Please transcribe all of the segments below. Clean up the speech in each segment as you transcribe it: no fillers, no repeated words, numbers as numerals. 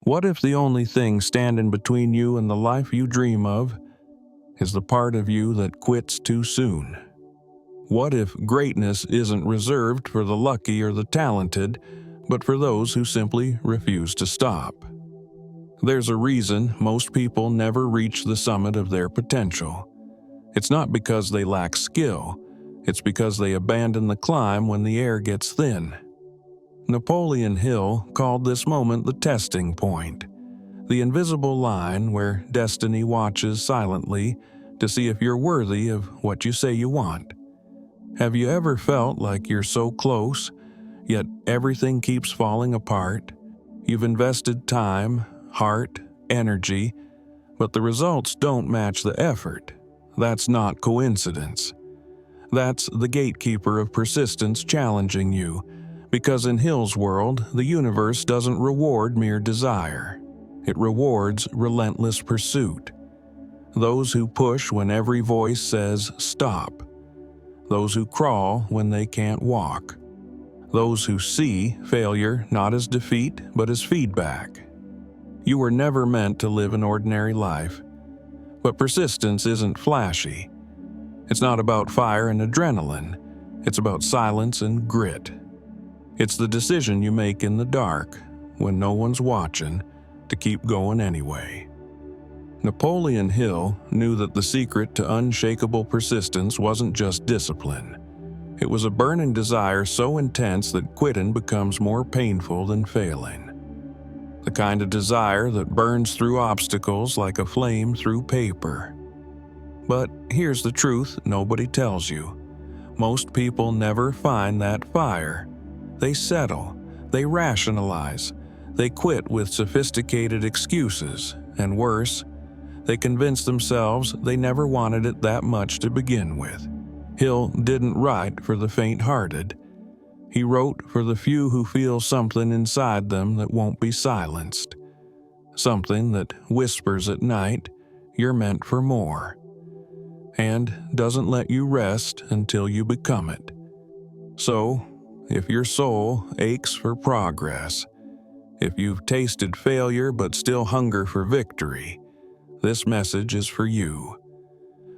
What if the only thing standing between you and the life you dream of is the part of you that quits too soon? What if greatness isn't reserved for the lucky or the talented, but for those who simply refuse to stop? There's a reason most people never reach the summit of their potential. It's not because they lack skill, it's because they abandon the climb when the air gets thin. Napoleon Hill called this moment the testing point, the invisible line where destiny watches silently to see if you're worthy of what you say you want. Have you ever felt like you're so close, yet everything keeps falling apart? You've invested time, heart, energy, but the results don't match the effort. That's not coincidence. That's the gatekeeper of persistence challenging you, because in Hill's world, the universe doesn't reward mere desire. It rewards relentless pursuit. Those who push when every voice says stop. Those who crawl when they can't walk. Those who see failure not as defeat but as feedback. You were never meant to live an ordinary life. But persistence isn't flashy. It's not about fire and adrenaline. It's about silence and grit. It's the decision you make in the dark, when no one's watching, to keep going anyway. Napoleon Hill knew that the secret to unshakable persistence wasn't just discipline. It was a burning desire so intense that quitting becomes more painful than failing. The kind of desire that burns through obstacles like a flame through paper. But here's the truth nobody tells you. Most people never find that fire. They settle, they rationalize, they quit with sophisticated excuses, and worse, they convince themselves they never wanted it that much to begin with. Hill didn't write for the faint-hearted. He wrote for the few who feel something inside them that won't be silenced. Something that whispers at night, "You're meant for more," and doesn't let you rest until you become it. So, if your soul aches for progress, if you've tasted failure but still hunger for victory, this message is for you.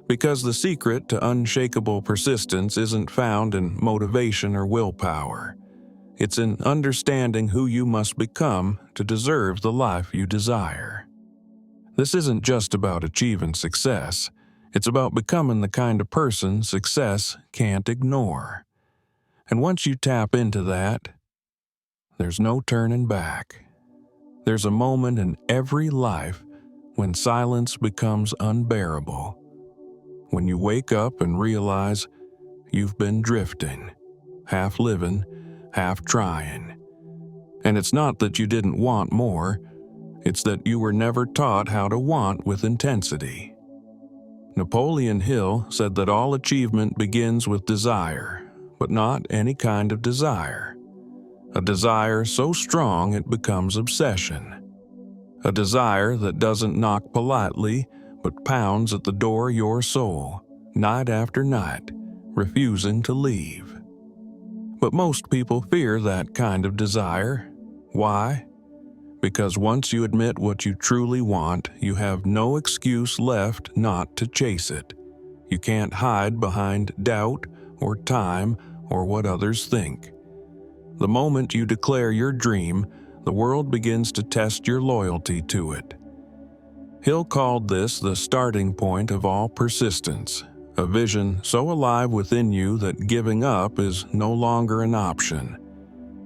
Because the secret to unshakable persistence isn't found in motivation or willpower. It's in understanding who you must become to deserve the life you desire. This isn't just about achieving success. It's about becoming the kind of person success can't ignore. And once you tap into that, there's no turning back. There's a moment in every life when silence becomes unbearable. When you wake up and realize you've been drifting, half living, half trying. And it's not that you didn't want more, it's that you were never taught how to want with intensity. Napoleon Hill said that all achievement begins with desire, but not any kind of desire. A desire so strong it becomes obsession. A desire that doesn't knock politely, but pounds at the door of your soul, night after night, refusing to leave. But most people fear that kind of desire. Why? Because once you admit what you truly want, you have no excuse left not to chase it. You can't hide behind doubt or time or what others think. The moment you declare your dream, the world begins to test your loyalty to it. Hill called this the starting point of all persistence, a vision so alive within you that giving up is no longer an option.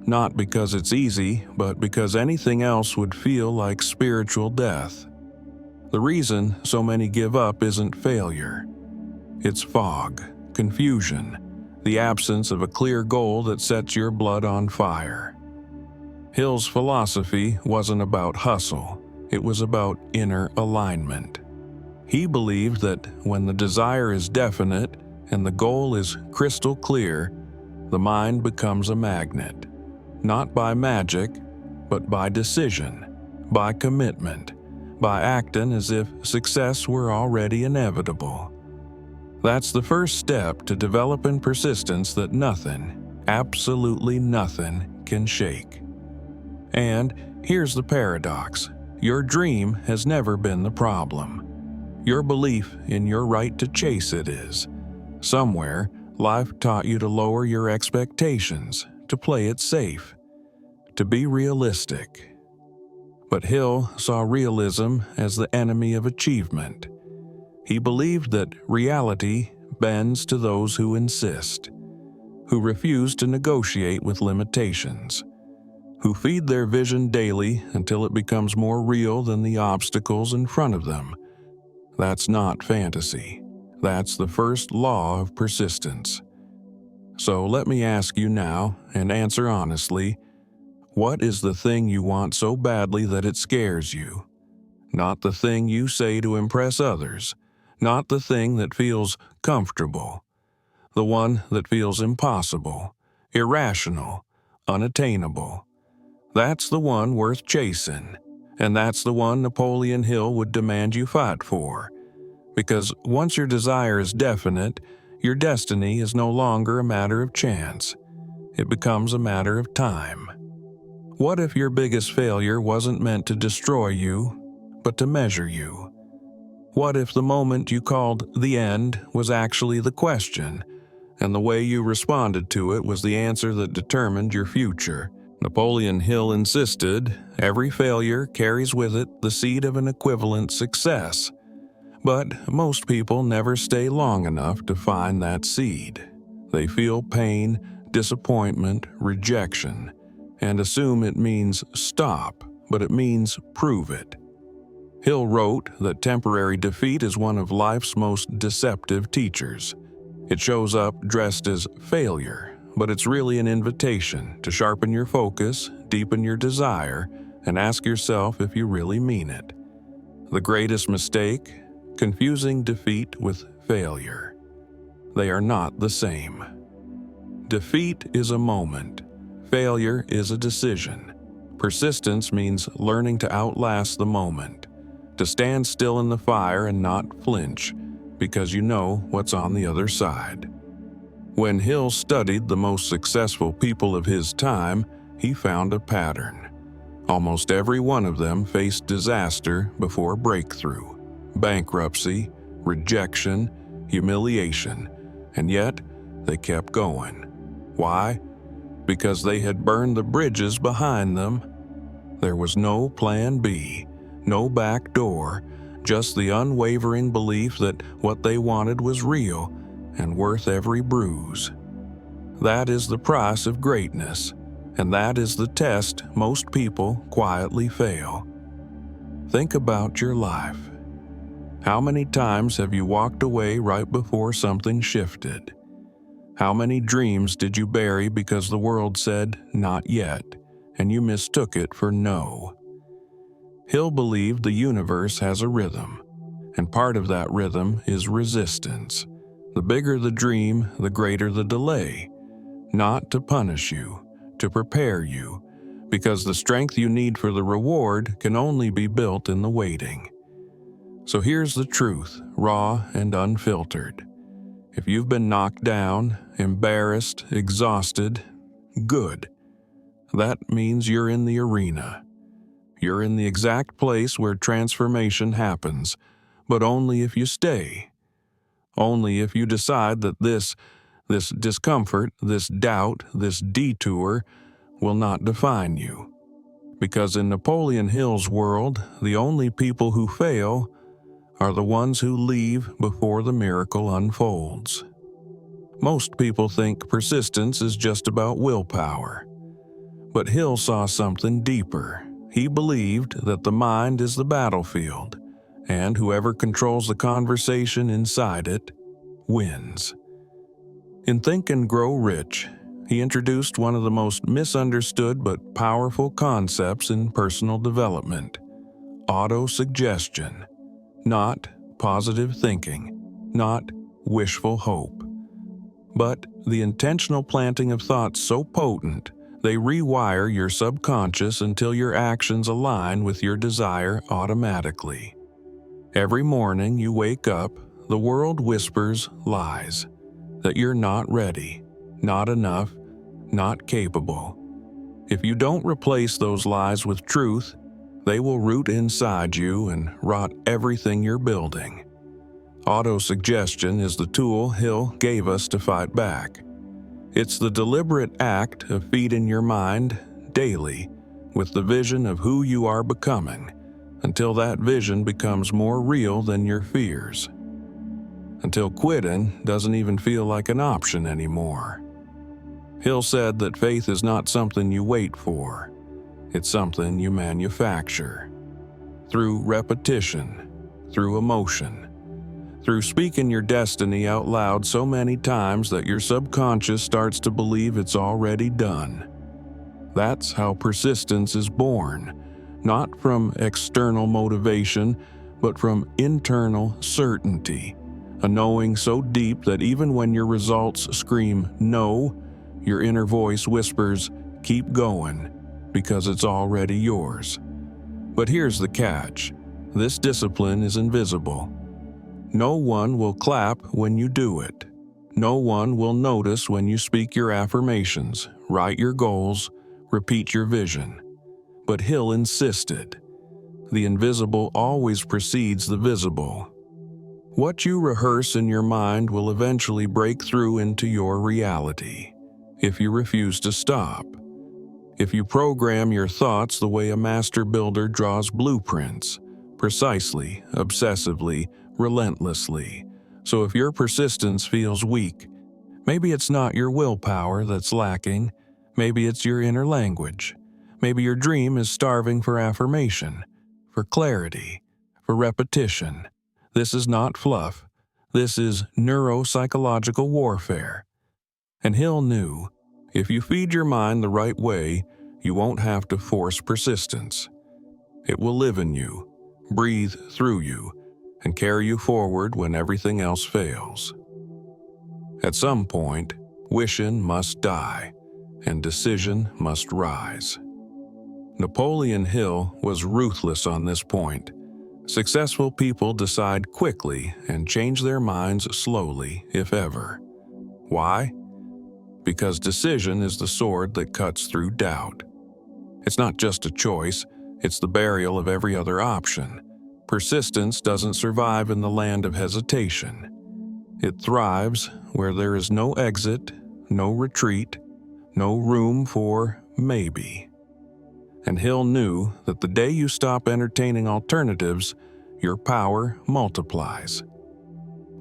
Not because it's easy, but because anything else would feel like spiritual death. The reason so many give up isn't failure. It's fog, confusion, the absence of a clear goal that sets your blood on fire. Hill's philosophy wasn't about hustle, it was about inner alignment. He believed that when the desire is definite and the goal is crystal clear, the mind becomes a magnet. Not by magic, but by decision, by commitment, by acting as if success were already inevitable. That's the first step to developing persistence that nothing, absolutely nothing, can shake. And Here's the paradox. Your dream has never been the problem. Your belief in your right to chase it is. Somewhere, life taught you to lower your expectations, to play it safe, to be realistic. But Hill saw realism as the enemy of achievement. He believed that reality bends to those who insist, who refuse to negotiate with limitations, who feed their vision daily until it becomes more real than the obstacles in front of them. That's not fantasy. That's the first law of persistence. So let me ask you now, and answer honestly, what is the thing you want so badly that it scares you? Not the thing you say to impress others, not the thing that feels comfortable, the one that feels impossible, irrational, unattainable. That's the one worth chasing, and that's the one Napoleon Hill would demand you fight for. Because once your desire is definite, your destiny is no longer a matter of chance. It becomes a matter of time. What if your biggest failure wasn't meant to destroy you, but to measure you? What if the moment you called the end was actually the question, and the way you responded to it was the answer that determined your future? Napoleon Hill insisted every failure carries with it the seed of an equivalent success. But most people never stay long enough to find that seed. They feel pain, disappointment, rejection, and assume it means stop, but it means prove it. Hill wrote that temporary defeat is one of life's most deceptive teachers. It shows up dressed as failure, but it's really an invitation to sharpen your focus, deepen your desire, and ask yourself if you really mean it. The greatest mistake? Confusing defeat with failure. They are not the same. Defeat is a moment. Failure is a decision. Persistence means learning to outlast the moment, to stand still in the fire and not flinch, because you know what's on the other side. When Hill studied the most successful people of his time, he found a pattern. Almost every one of them faced disaster before breakthrough. Bankruptcy, rejection, humiliation, and yet they kept going. Why? Because they had burned the bridges behind them. There was no plan B, no back door, just the unwavering belief that what they wanted was real and worth every bruise. That is the price of greatness, and that is the test most people quietly fail. Think about your life. How many times have you walked away right before something shifted? How many dreams did you bury because the world said, "Not yet," and you mistook it for no? Hill believed the universe has a rhythm, and part of that rhythm is resistance. The bigger the dream, the greater the delay. Not to punish you, to prepare you, because the strength you need for the reward can only be built in the waiting. So here's the truth, raw and unfiltered. If you've been knocked down, embarrassed, exhausted, good. That means you're in the arena. You're in the exact place where transformation happens, but only if you stay. Only if you decide that this discomfort, this doubt, this detour will not define you. Because in Napoleon Hill's world, the only people who fail are the ones who leave before the miracle unfolds. Most people think persistence is just about willpower. But Hill saw something deeper. He believed that the mind is the battlefield, and whoever controls the conversation inside it wins. In Think and Grow Rich, he introduced one of the most misunderstood but powerful concepts in personal development: autosuggestion. Not positive thinking, not wishful hope, but the intentional planting of thoughts so potent they rewire your subconscious until your actions align with your desire automatically. Every morning you wake up, the world whispers lies, that you're not ready, not enough, not capable. If you don't replace those lies with truth, they will root inside you and rot everything you're building. Autosuggestion is the tool Hill gave us to fight back. It's the deliberate act of feeding your mind daily with the vision of who you are becoming, until that vision becomes more real than your fears. Until quitting doesn't even feel like an option anymore. Hill said that faith is not something you wait for. It's something you manufacture. Through repetition, through emotion, through speaking your destiny out loud so many times that your subconscious starts to believe it's already done. That's how persistence is born, not from external motivation, but from internal certainty, a knowing so deep that even when your results scream no, your inner voice whispers, keep going, because it's already yours. But here's the catch. This discipline is invisible. No one will clap when you do it. No one will notice when you speak your affirmations, write your goals, repeat your vision. But Hill insisted. The invisible always precedes the visible. What you rehearse in your mind will eventually break through into your reality, if you refuse to stop. If you program your thoughts the way a master builder draws blueprints, precisely, obsessively, relentlessly. So if your persistence feels weak, maybe it's not your willpower that's lacking, maybe it's your inner language. Maybe your dream is starving for affirmation, for clarity, for repetition. This is not fluff. This is neuropsychological warfare. And Hill knew, if you feed your mind the right way, you won't have to force persistence. It will live in you, breathe through you, and carry you forward when everything else fails. At some point, wishing must die, and decision must rise. Napoleon Hill was ruthless on this point. Successful people decide quickly and change their minds slowly, if ever. Why? Because decision is the sword that cuts through doubt. It's not just a choice, it's the burial of every other option. Persistence doesn't survive in the land of hesitation. It thrives where there is no exit, no retreat, no room for maybe. And Hill knew that the day you stop entertaining alternatives, your power multiplies.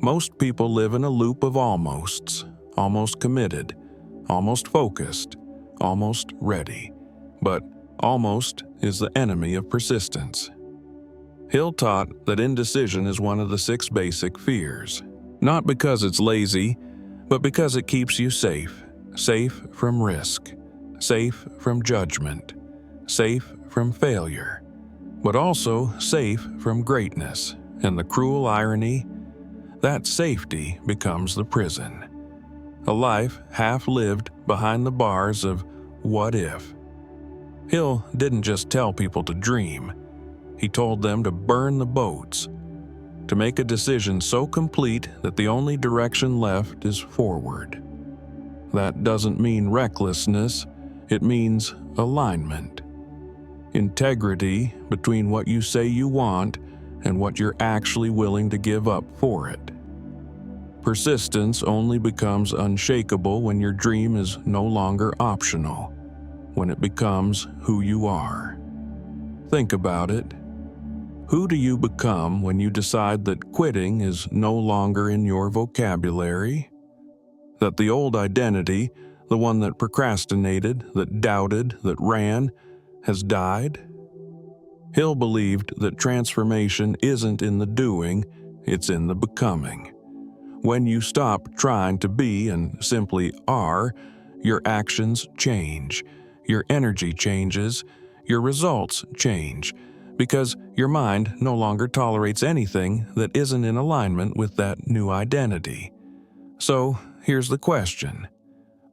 Most people live in a loop of almosts, almost committed, almost focused, almost ready. But almost is the enemy of persistence. Hill taught that indecision is one of the 6 basic fears, not because it's lazy, but because it keeps you safe. Safe from risk, safe from judgment, safe from failure, but also safe from greatness. And the cruel irony, that safety becomes the prison. A life half lived behind the bars of what if. Hill didn't just tell people to dream. He told them to burn the boats, to make a decision so complete that the only direction left is forward. That doesn't mean recklessness, it means alignment. Integrity between what you say you want and what you're actually willing to give up for it. Persistence only becomes unshakable when your dream is no longer optional, when it becomes who you are. Think about it. Who do you become when you decide that quitting is no longer in your vocabulary? That the old identity, the one that procrastinated, that doubted, that ran, has died? Hill believed that transformation isn't in the doing, it's in the becoming. When you stop trying to be and simply are, your actions change, your energy changes, your results change, because your mind no longer tolerates anything that isn't in alignment with that new identity. So, here's the question.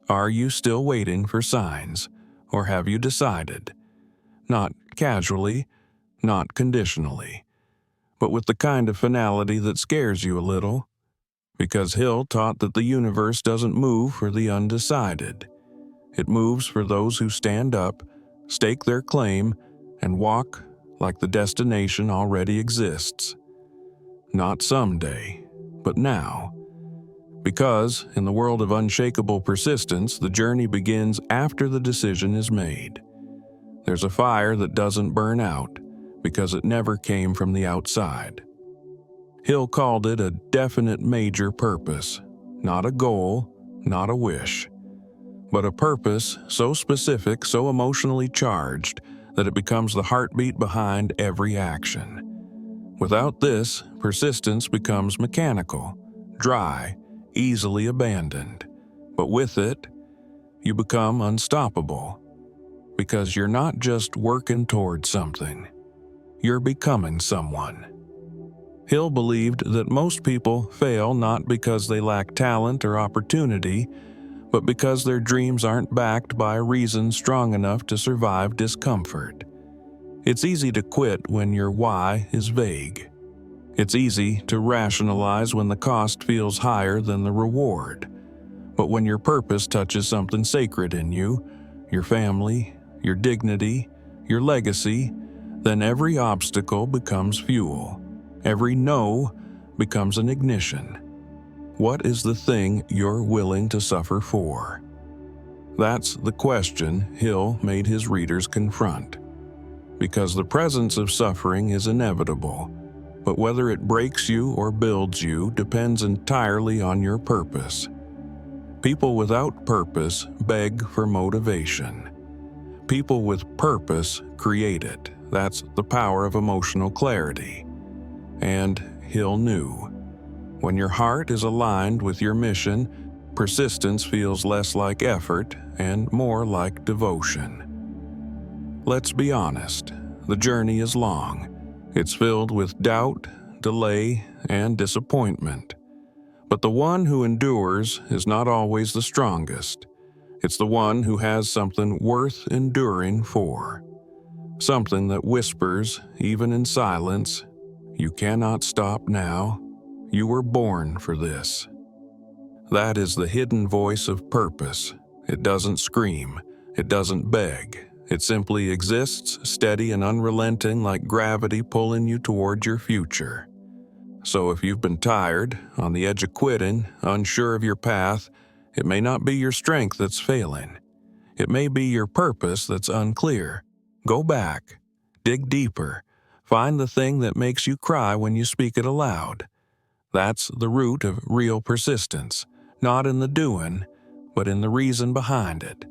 Are you still waiting for signs, or have you decided? Not casually, not conditionally, but with the kind of finality that scares you a little. Because Hill taught that the universe doesn't move for the undecided. It moves for those who stand up, stake their claim, and walk like the destination already exists. Not someday, but now. Because, in the world of unshakable persistence, the journey begins after the decision is made. There's a fire that doesn't burn out, because it never came from the outside. Hill called it a definite major purpose, not a goal, not a wish, but a purpose so specific, so emotionally charged, that it becomes the heartbeat behind every action. Without this, persistence becomes mechanical, dry, easily abandoned. But with it, you become unstoppable, because you're not just working towards something, you're becoming someone. Hill believed that most people fail not because they lack talent or opportunity, but because their dreams aren't backed by a reason strong enough to survive discomfort. It's easy to quit when your why is vague. It's easy to rationalize when the cost feels higher than the reward. But when your purpose touches something sacred in you, your family, your dignity, your legacy, then every obstacle becomes fuel. Every no becomes an ignition. What is the thing you're willing to suffer for? That's the question Hill made his readers confront. Because the presence of suffering is inevitable, but whether it breaks you or builds you depends entirely on your purpose. People without purpose beg for motivation. People with purpose create it. That's the power of emotional clarity. And Hill knew. When your heart is aligned with your mission, persistence feels less like effort and more like devotion. Let's be honest, the journey is long. It's filled with doubt, delay, and disappointment. But the one who endures is not always the strongest. It's the one who has something worth enduring for. Something that whispers, even in silence, "You cannot stop now. You were born for this." That is the hidden voice of purpose. It doesn't scream. It doesn't beg. It simply exists, steady and unrelenting, like gravity pulling you toward your future. So if you've been tired, on the edge of quitting, unsure of your path, it may not be your strength that's failing. It may be your purpose that's unclear. Go back. Dig deeper. Find the thing that makes you cry when you speak it aloud. That's the root of real persistence, not in the doing, but in the reason behind it.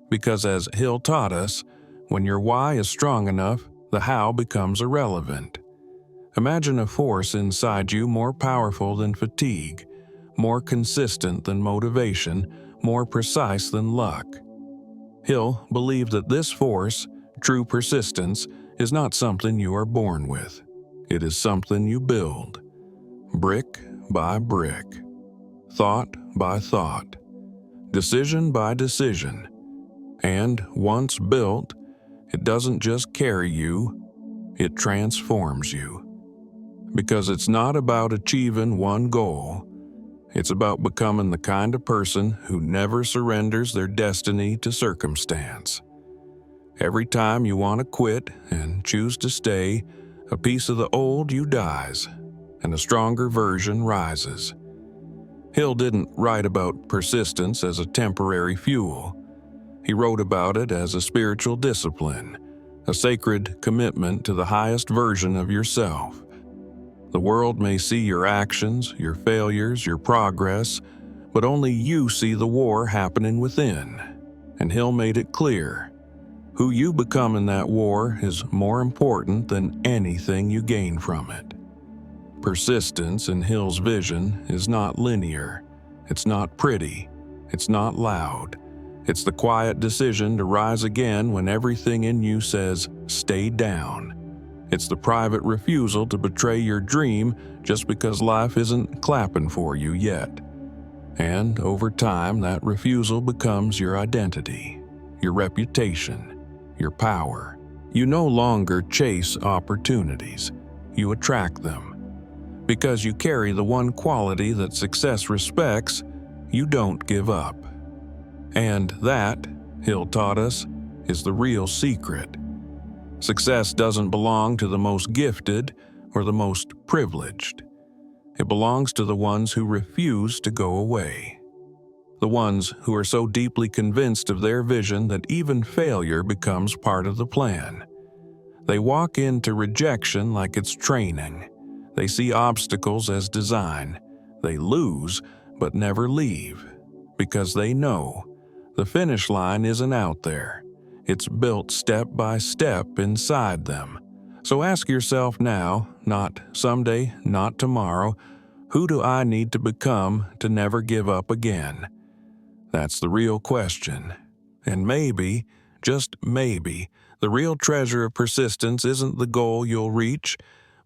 Because as Hill taught us, when your why is strong enough, the how becomes irrelevant. Imagine a force inside you more powerful than fatigue, more consistent than motivation, more precise than luck. Hill believed that this force, true persistence, is not something you are born with. It is something you build, brick by brick, thought by thought, decision by decision. And once built, it doesn't just carry you, it transforms you. Because it's not about achieving one goal, it's about becoming the kind of person who never surrenders their destiny to circumstance. Every time you want to quit and choose to stay, a piece of the old you dies, and a stronger version rises. Hill didn't write about persistence as a temporary fuel. He wrote about it as a spiritual discipline, a sacred commitment to the highest version of yourself. The world may see your actions, your failures, your progress, but only you see the war happening within. And Hill made it clear. Who you become in that war is more important than anything you gain from it. Persistence in Hill's vision is not linear. It's not pretty. It's not loud. It's the quiet decision to rise again when everything in you says, "Stay down." It's the private refusal to betray your dream just because life isn't clapping for you yet. And over time, that refusal becomes your identity, your reputation, your power. You no longer chase opportunities. You attract them. Because you carry the one quality that success respects, you don't give up. And that Hill taught us, is the real secret. Success doesn't belong to the most gifted or the most privileged. It belongs to the ones who refuse to go away. The ones who are so deeply convinced of their vision that even failure becomes part of the plan. They walk into rejection like it's training. They see obstacles as design. They lose, but never leave, because they know the finish line isn't out there. It's built step by step inside them. So ask yourself now, not someday, not tomorrow, who do I need to become to never give up again? That's the real question. And maybe, just maybe, the real treasure of persistence isn't the goal you'll reach,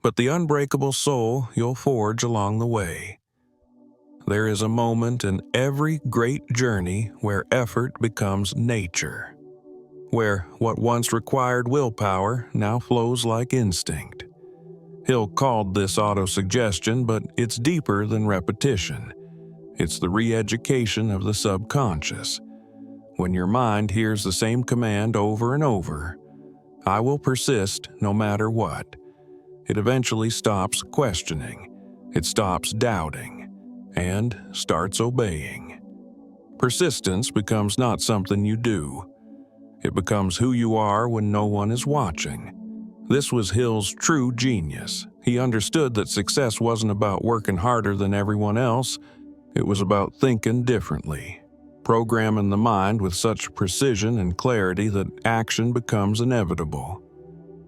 but the unbreakable soul you'll forge along the way. There is a moment in every great journey where effort becomes nature, where what once required willpower now flows like instinct. Hill called this autosuggestion, but it's deeper than repetition. It's the re-education of the subconscious. When your mind hears the same command over and over, I will persist no matter what, it eventually stops questioning, it stops doubting, and starts obeying. Persistence becomes not something you do. It becomes who you are when no one is watching. This was Hill's true genius. He understood that success wasn't about working harder than everyone else. It was about thinking differently, programming the mind with such precision and clarity that action becomes inevitable.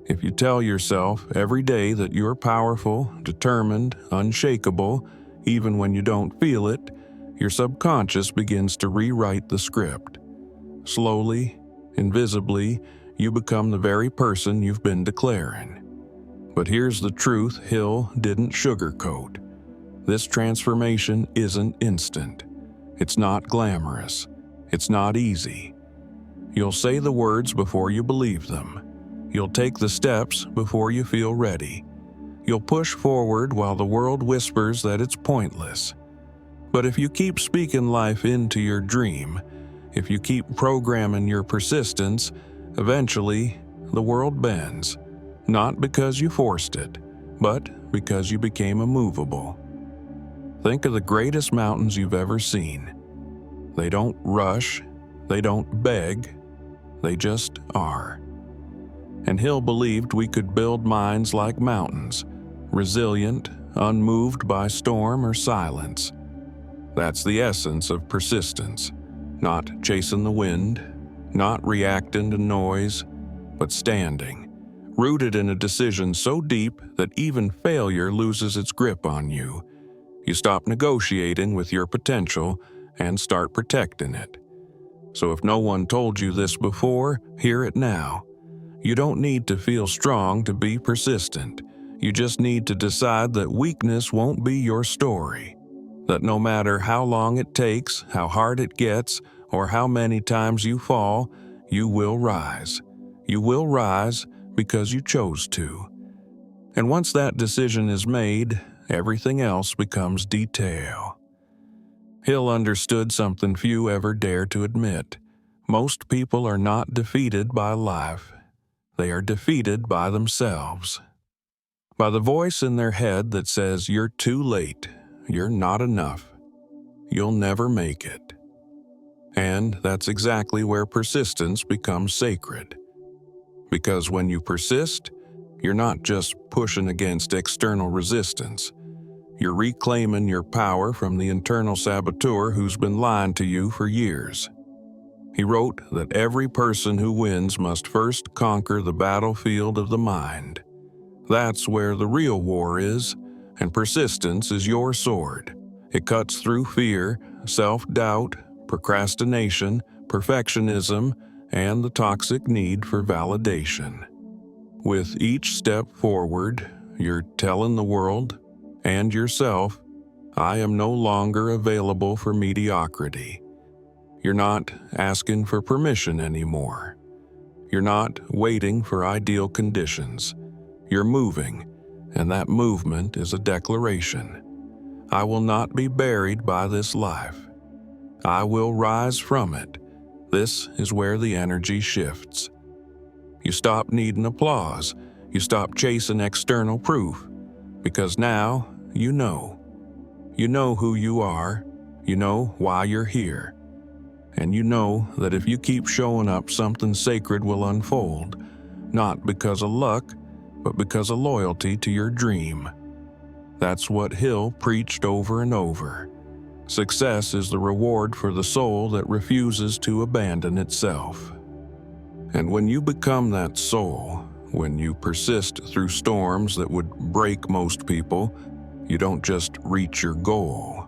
If you tell yourself every day that you're powerful, determined, unshakable, even when you don't feel it, your subconscious begins to rewrite the script. Slowly, invisibly, you become the very person you've been declaring. But here's the truth Hill didn't sugarcoat. This transformation isn't instant. It's not glamorous. It's not easy. You'll say the words before you believe them. You'll take the steps before you feel ready. You'll push forward while the world whispers that it's pointless. But if you keep speaking life into your dream, if you keep programming your persistence, eventually the world bends. Not because you forced it, but because you became immovable. Think of the greatest mountains you've ever seen. They don't rush, they don't beg, they just are. And Hill believed we could build minds like mountains, resilient, unmoved by storm or silence. That's the essence of persistence, not chasing the wind, not reacting to noise, but standing, rooted in a decision so deep that even failure loses its grip on you. You stop negotiating with your potential and start protecting it. So if no one told you this before, hear it now. You don't need to feel strong to be persistent. You just need to decide that weakness won't be your story. That no matter how long it takes, how hard it gets, or how many times you fall, you will rise. You will rise because you chose to. And once that decision is made, everything else becomes detail. Hill understood something few ever dare to admit. Most people are not defeated by life. They are defeated by themselves. By the voice in their head that says, "You're too late. You're not enough. You'll never make it." And that's exactly where persistence becomes sacred. Because when you persist, you're not just pushing against external resistance. You're reclaiming your power from the internal saboteur who's been lying to you for years. He wrote that every person who wins must first conquer the battlefield of the mind. That's where the real war is, and persistence is your sword. It cuts through fear, self-doubt, procrastination, perfectionism, and the toxic need for validation. With each step forward, you're telling the world and yourself, I am no longer available for mediocrity. You're not asking for permission anymore. You're not waiting for ideal conditions. You're moving, and that movement is a declaration. I will not be buried by this life. I will rise from it, This is where the energy shifts. You stop needing applause. You stop chasing external proof. Because now you know. You know who you are. You know why you're here. And you know that if you keep showing up, something sacred will unfold. Not because of luck, but because of loyalty to your dream. That's what Hill preached over and over. Success is the reward for the soul that refuses to abandon itself. And when you become that soul, when you persist through storms that would break most people, you don't just reach your goal.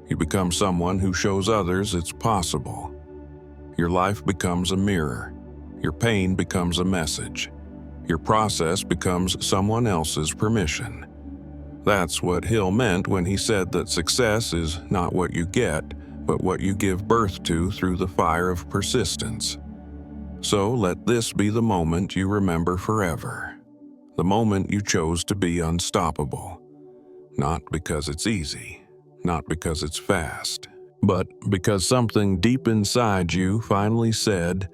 You become someone who shows others it's possible. Your life becomes a mirror. Your pain becomes a message. Your process becomes someone else's permission. That's what Hill meant when he said that success is not what you get, but what you give birth to through the fire of persistence. So let this be the moment you remember forever. The moment you chose to be unstoppable. Not because it's easy, not because it's fast, but because something deep inside you finally said,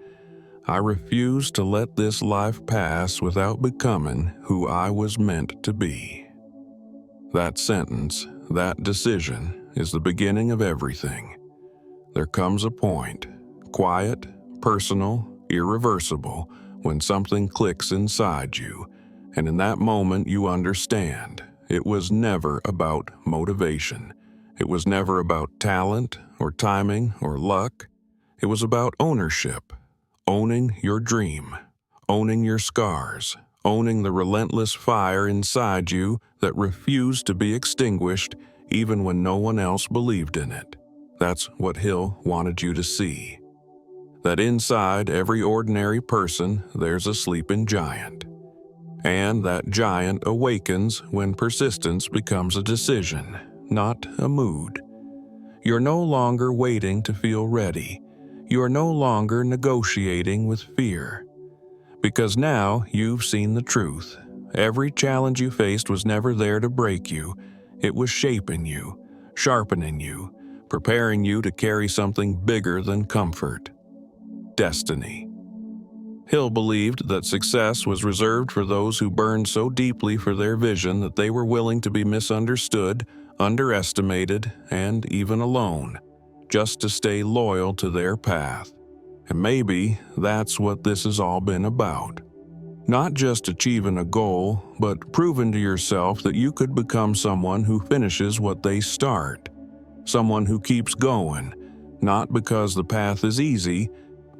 I refuse to let this life pass without becoming who I was meant to be. That sentence, that decision, is the beginning of everything. There comes a point, quiet, personal, irreversible, when something clicks inside you, and in that moment you understand it was never about motivation. It was never about talent or timing or luck. It was about ownership, owning your dream, owning your scars, owning the relentless fire inside you that refused to be extinguished even when no one else believed in it. That's what Hill wanted you to see. That inside every ordinary person there's a sleeping giant. And that giant awakens when persistence becomes a decision, not a mood. You're no longer waiting to feel ready. You are no longer negotiating with fear. Because now you've seen the truth. Every challenge you faced was never there to break you. It was shaping you, sharpening you, preparing you to carry something bigger than comfort. Destiny. Hill believed that success was reserved for those who burned so deeply for their vision that they were willing to be misunderstood, underestimated, and even alone, just to stay loyal to their path. And maybe that's what this has all been about. Not just achieving a goal, but proving to yourself that you could become someone who finishes what they start. Someone who keeps going, not because the path is easy,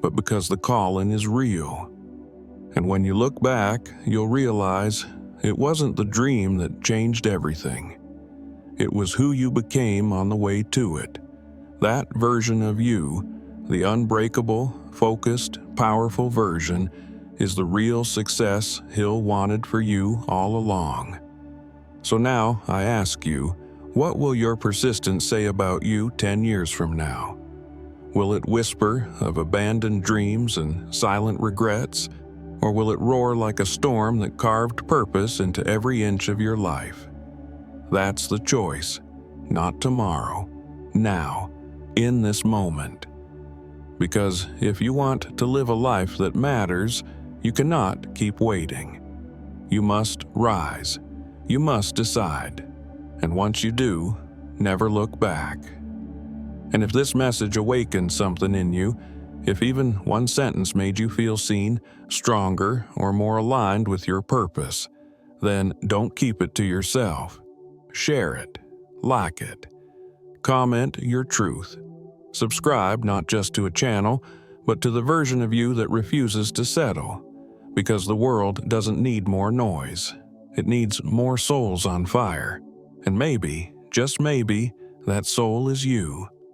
but because the calling is real. And when you look back, you'll realize it wasn't the dream that changed everything. It was who you became on the way to it. That version of you, the unbreakable, focused, powerful version, is the real success Hill wanted for you all along. So now I ask you, what will your persistence say about you 10 years from now? Will it whisper of abandoned dreams and silent regrets? Or will it roar like a storm that carved purpose into every inch of your life? That's the choice. Not tomorrow. Now. In this moment. Because if you want to live a life that matters, you cannot keep waiting. You must rise. You must decide. And once you do, never look back. And if this message awakened something in you, if even one sentence made you feel seen, stronger, or more aligned with your purpose, then don't keep it to yourself. Share it. Like it. Comment your truth. Subscribe not just to a channel, but to the version of you that refuses to settle. Because the world doesn't need more noise. It needs more souls on fire. And maybe, just maybe, that soul is you.